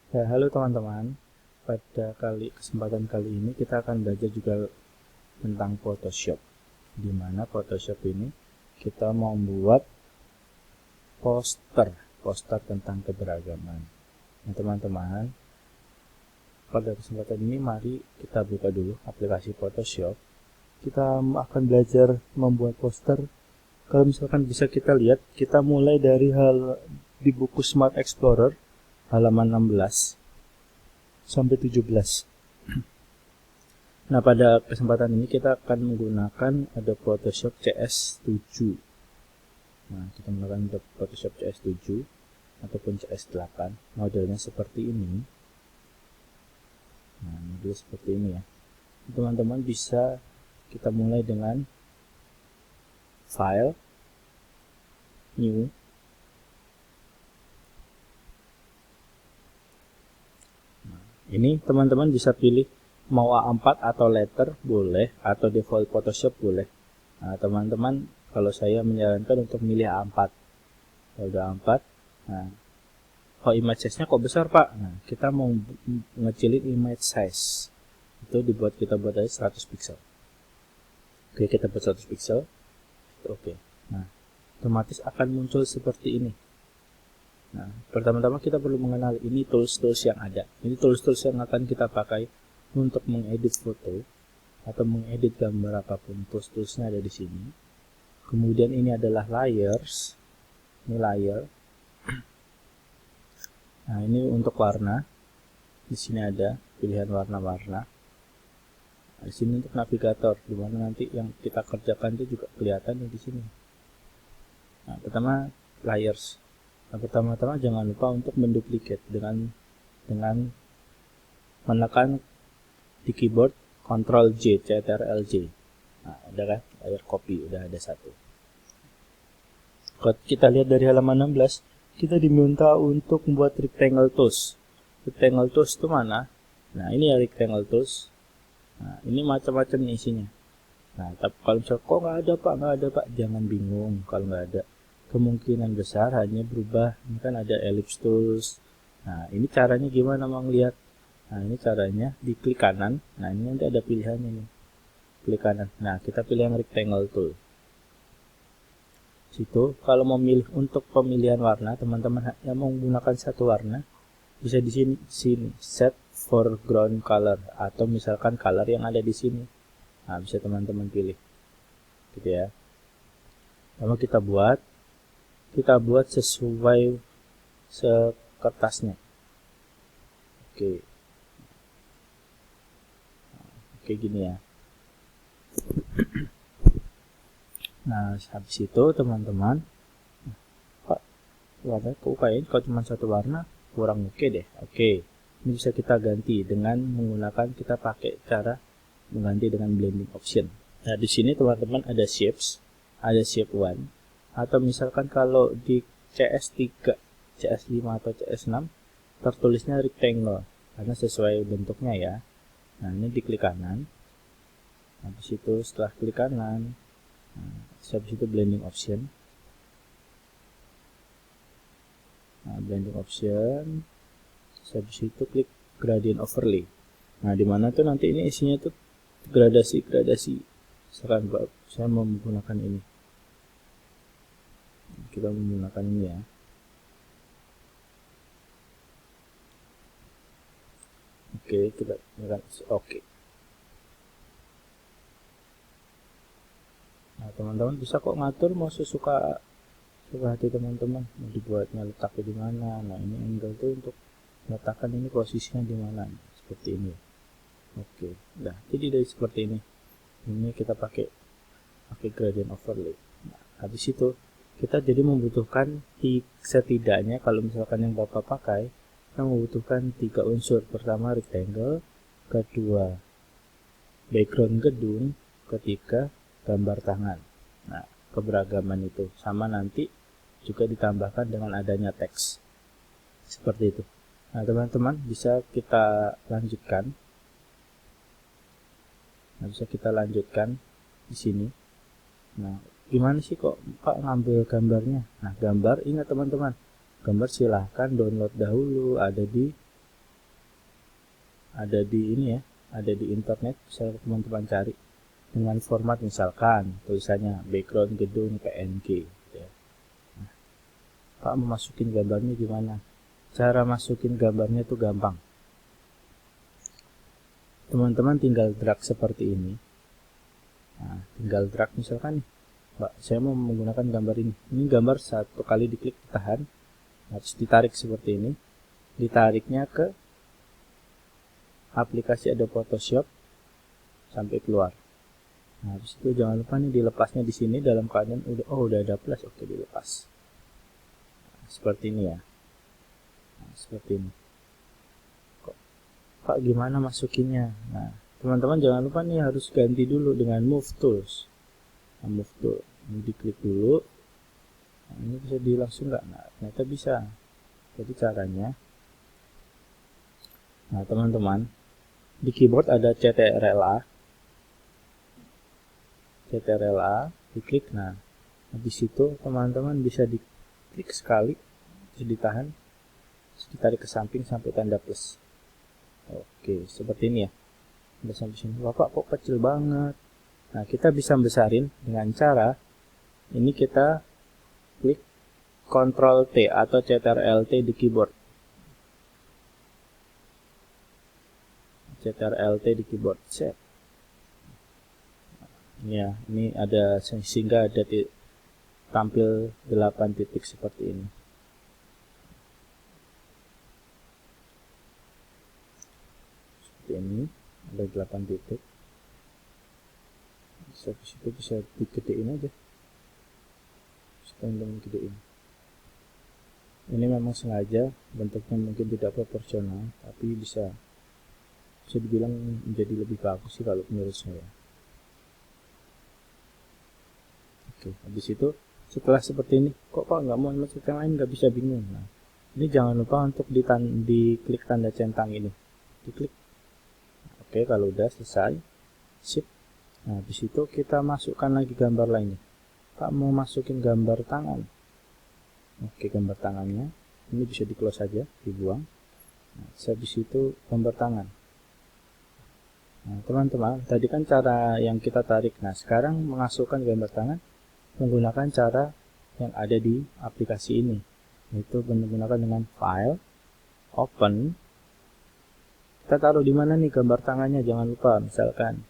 Ya, halo teman-teman. Pada kesempatan kali ini kita akan belajar juga tentang Photoshop. Di mana Photoshop ini kita mau membuat poster tentang keberagaman. Nah, teman-teman, pada kesempatan ini mari kita buka dulu aplikasi Photoshop. Kita akan belajar membuat poster. Kalau misalkan bisa kita lihat, kita mulai dari di buku Smart Explorer halaman 16 sampai 17. Nah, pada kesempatan ini kita akan menggunakan Adobe Photoshop CS7. Nah, kita menggunakan Adobe Photoshop CS7 ataupun CS8. Modelnya seperti ini. Nah, model seperti ini ya. Teman-teman bisa kita mulai dengan File, New. Nah, ini teman-teman bisa pilih mau A4 atau letter boleh, atau default Photoshop boleh. Nah, teman-teman, kalau saya menyarankan untuk milih A4. Kalau udah A4, nah, image size-nya kok besar, Pak? Nah, kita mau ngecilin image size. Itu kita buat aja 100 pixel. Oke, kita buat 100 pixel. Oke. Nah, otomatis akan muncul seperti ini. Nah, pertama-tama kita perlu mengenal ini tools-tools yang ada. Ini tools-tools yang akan kita pakai untuk mengedit foto atau mengedit gambar apapun. Tools-toolsnya ada di sini. Kemudian ini adalah layers. Ini layer. Nah, ini untuk warna. Di sini ada pilihan warna-warna. Nah, di sini untuk navigator, di mana nanti yang kita kerjakan itu juga kelihatan di sini. Nah, pertama layers. Nah, pertama-tama jangan lupa untuk menduplikat dengan menekan di keyboard Ctrl J, Ctrl J. Nah, ada kan? Layer copy udah ada satu. Kalau kita lihat dari halaman 16, kita diminta untuk membuat rectangle tools. Rectangle tools itu mana? Nah, ini ya rectangle tools. Nah, ini macam-macam nih isinya. Nah, tapi kalau misalnya kok nggak ada pak, jangan bingung kalau nggak ada. Kemungkinan besar hanya berubah. Ini kan ada ellipse tools. Nah, ini caranya gimana mau ngeliat? Nah, ini caranya diklik kanan. Nah, ini nanti ada pilihannya nih. Klik kanan. Nah, kita pilih yang rectangle tool. Situ, kalau memilih untuk pemilihan warna, teman-teman yang menggunakan satu warna, bisa di sini set foreground color atau misalkan color yang ada di sini. Nah, bisa teman-teman pilih. Gitu ya. Lalu kita buat sesuai sekertasnya. Oke. Oke, gini ya. Nah, habis itu teman-teman, Pak, warna kok kayaknya kalau cuma satu warna kurang oke deh. Oke, ini bisa kita ganti dengan menggunakan kita pakai cara mengganti dengan blending option. Nah, di sini teman-teman ada shapes, ada shape 1, atau misalkan kalau di CS3, CS5 atau CS6 tertulisnya rectangle karena sesuai bentuknya ya. Nah, ini diklik kanan. Habis itu setelah klik kanan, nah, habis itu blending option. Nah, blending option. Habis itu klik gradient overlay. Nah, dimana tuh nanti ini isinya tuh gradasi. Misalkan saya mau menggunakan ini. Kita menggunakan ini ya. Oke, kita gunakan oke. Nah, teman-teman bisa kok ngatur mau sesuka hati teman-teman, mau dibuatnya letaknya di mana. Nah, ini angle tuh untuk letakkan ini posisinya di mana, seperti ini. Oke, nah jadi dari seperti ini kita pakai gradient overlay. Nah, habis itu kita jadi membutuhkan setidaknya kalau misalkan yang Bapak pakai, kita membutuhkan 3 unsur. Pertama rectangle, kedua background gedung, ketiga gambar tangan. Nah, keberagaman itu sama nanti juga ditambahkan dengan adanya teks seperti itu. Nah, teman-teman bisa kita lanjutkan. Di sini. Nah, gimana sih kok Pak ngambil gambarnya? Nah, gambar ingat teman-teman, gambar silahkan download dahulu, ada di ada di ini ya, ada di internet, bisa teman-teman cari dengan format misalkan tulisannya background gedung PNG gitu ya. Nah, Pak mau masukin gambarnya gimana? Cara masukin gambarnya itu gampang. Teman-teman tinggal drag seperti ini. Nah, tinggal drag misalkan nih, Mbak, saya mau menggunakan gambar ini. Ini gambar satu kali diklik ditahan, harus ditarik seperti ini. Ditariknya ke aplikasi Adobe Photoshop sampai keluar. Nah, habis itu jangan lupa nih dilepasnya di sini dalam keadaan udah ada plus, oke dilepas. Nah, seperti ini ya. Nah, seperti ini. Pak gimana masukinnya? Nah, teman-teman jangan lupa nih harus ganti dulu dengan Move Tools. Nah, Move Tool ini diklik dulu. Nah, ini bisa langsung nggak? Nah, ternyata bisa. Jadi caranya, nah teman-teman di keyboard ada CTRL-A, diklik. Nah, habis itu teman-teman bisa diklik sekali, terus ditahan, terus ditarik ke samping sampai tanda plus. Oke, seperti ini ya. Udah sampai sini. Bapak kok kecil banget. Nah, kita bisa besarin dengan cara ini, kita klik Ctrl T atau Ctrl T di keyboard. Ctrl T di keyboard. Set. Ya, ini ada sehingga ada tampil 8 titik seperti ini. Seperti ini, ada 8 titik. Habis itu bisa digedein aja. Teman-teman gedein. Ini memang sengaja bentuknya mungkin tidak proporsional, tapi bisa dibilang menjadi lebih bagus sih kalau menurut saya. Oke, habis itu setelah seperti ini, kok Pak nggak mau masuk yang lain, nggak bisa, bingung. Nah, ini jangan lupa untuk diklik tanda centang ini, diklik. Oke, kalau udah selesai, sip. Nah, habis itu kita masukkan lagi gambar lainnya. Pak mau masukin gambar tangan. Oke, gambar tangannya ini bisa di close saja, dibuang. Nah, habis itu gambar tangan. Nah, teman-teman, tadi kan cara yang kita tarik. Nah, sekarang memasukkan gambar tangan menggunakan cara yang ada di aplikasi ini, yaitu menggunakan dengan file, open. Kita taruh di mana nih gambar tangannya, jangan lupa. Misalkan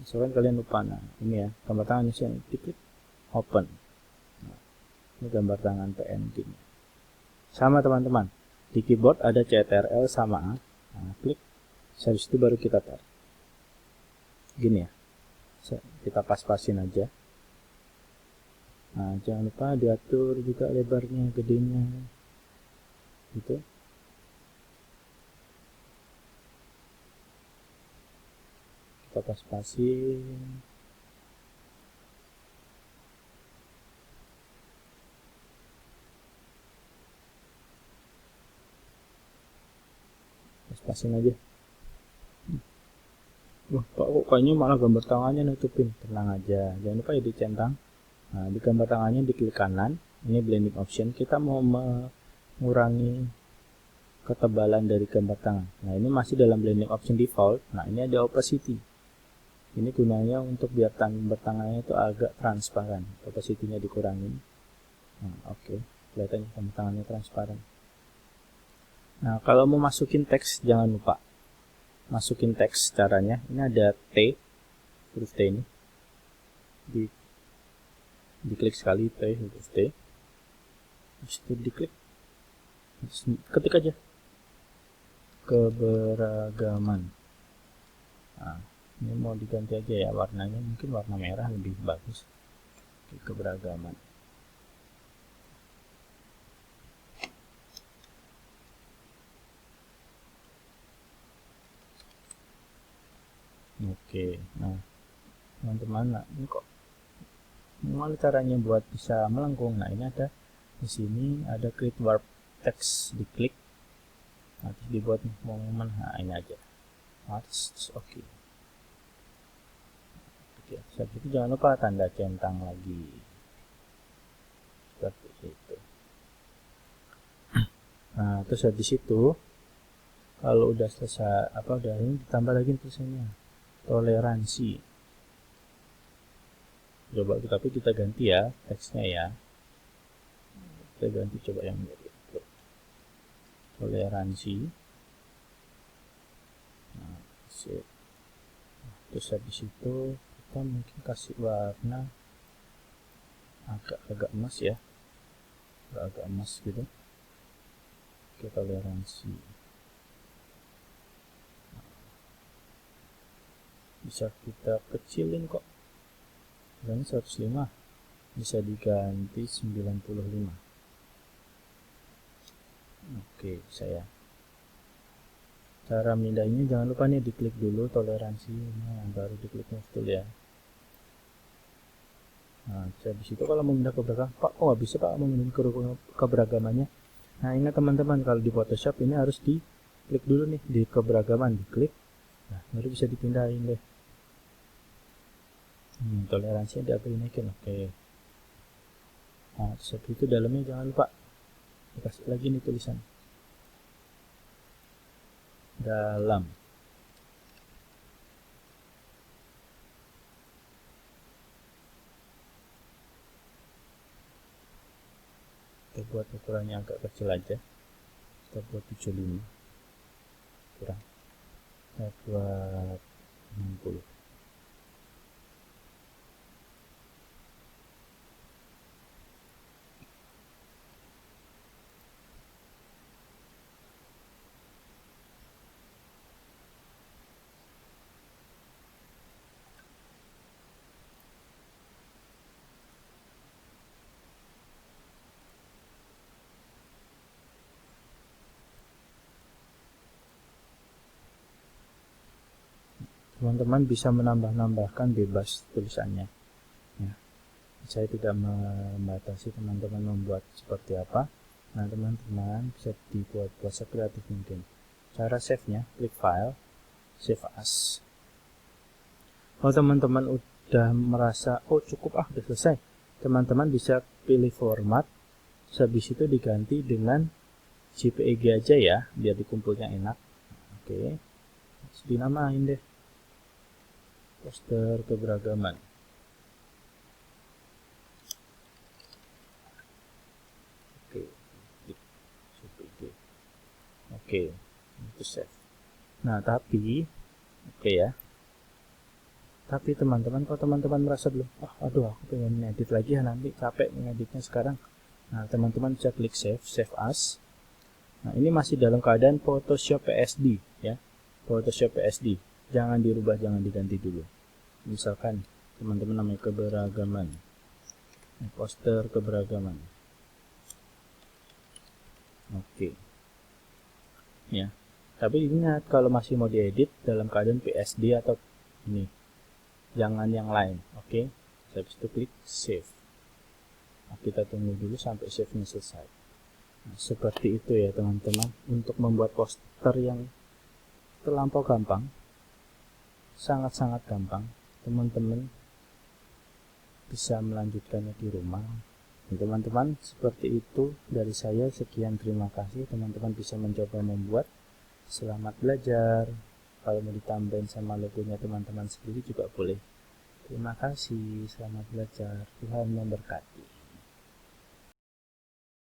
kalian lupa, nah ini ya gambar tangannya sih, diklik open. Nah, ini gambar tangan PNG. Sama teman-teman, di keyboard ada CTRL sama A. Nah, klik, habis itu baru kita tarik. Gini ya, kita pas-pasin aja. Nah, jangan lupa diatur juga lebarnya, gedenya, gitu. Kita pas-pasin. Pas-pasin aja. Wah, Pak, kok kayaknya malah gambar tangannya nutupin. Tenang aja, jangan lupa ya dicentang. Nah, di gambar tangannya diklik kanan, ini blending option. Kita mau mengurangi ketebalan dari gambar tangan. Nah, ini masih dalam blending option default. Nah, ini ada opacity. Ini gunanya untuk biar gambar tangannya itu agak transparan. Opacity-nya dikurangin. Nah, oke, kelihatannya gambar tangannya transparan. Nah, kalau mau masukin teks, jangan lupa masukin teks. Caranya ini ada T, huruf T ini, diklik sekali, T, huruf T, terus itu diklik, ketik aja keberagaman. Nah, ini mau diganti aja ya warnanya, mungkin warna merah lebih bagus. Keberagaman. Oke, nah teman-teman, nah, ini kok gimana caranya buat bisa melengkung? Nah, ini ada di sini ada create warp text, diklik, nanti dibuat momen. Nah, ini aja. Oke. Seperti itu, jangan lupa tanda centang lagi. Seperti itu. Nah, terus habis itu Kalau udah selesai udah ini, ditambah lagi tulisannya toleransi. Coba tapi kita ganti ya teksnya ya. Kita ganti coba yang ini. Toleransi. Nah, terus habis itu kita mungkin kasih warna agak emas ya, agak emas gitu. Oke, toleransi. Bisa kita kecilin kok. Ini 105, bisa diganti 95. Oke, saya. Cara mindahinnya jangan lupa nih diklik dulu toleransi, nah baru diklik move tool ya. Nah, habis itu kalau mau pindah ke belakang, Pak kok nggak bisa Pak memilih keberagamannya? Nah ingat teman-teman, kalau di Photoshop ini harus diklik dulu nih di keberagaman, diklik, nah baru bisa dipindahin deh. Toleransinya naikin, oke. Nah seperti itu, dalamnya jangan lupa dikasih lagi nih tulisan dalam. Kita buat ukurannya agak kecil aja, kita buat 75 kurang, kita buat 60. Teman-teman bisa menambah-nambahkan bebas tulisannya ya. Saya tidak membatasi teman-teman membuat seperti apa. Nah teman-teman bisa dibuat sekreatif mungkin. Cara save nya, klik file, save as. Kalau teman-teman udah merasa cukup udah selesai, teman-teman bisa pilih format, habis itu diganti dengan JPEG aja ya, biar dikumpulnya enak. Oke, dinamain deh poster keberagaman. Oke, itu save. Nah tapi ya, tapi teman-teman, kalau teman-teman merasa belum, aduh aku pengen edit lagi ya, nanti capek ngeditnya sekarang. Nah teman-teman bisa klik save as. Nah ini masih dalam keadaan Photoshop PSD ya, Photoshop PSD. Jangan dirubah, jangan diganti dulu. Misalkan teman-teman namanya keberagaman, poster keberagaman. Oke. Ya. Tapi ingat, kalau masih mau diedit dalam keadaan PSD atau ini, jangan yang lain. Oke. Habis itu klik save. Nah, kita tunggu dulu sampai save-nya selesai. Nah, seperti itu ya teman-teman, untuk membuat poster yang terlampau gampang, sangat-sangat gampang. Teman-teman bisa melanjutkannya di rumah. Teman-teman, seperti itu dari saya. Sekian, terima kasih. Teman-teman bisa mencoba membuat. Selamat belajar. Kalau mau ditambahin sama logonya teman-teman sendiri juga boleh. Terima kasih, selamat belajar. Tuhan memberkati.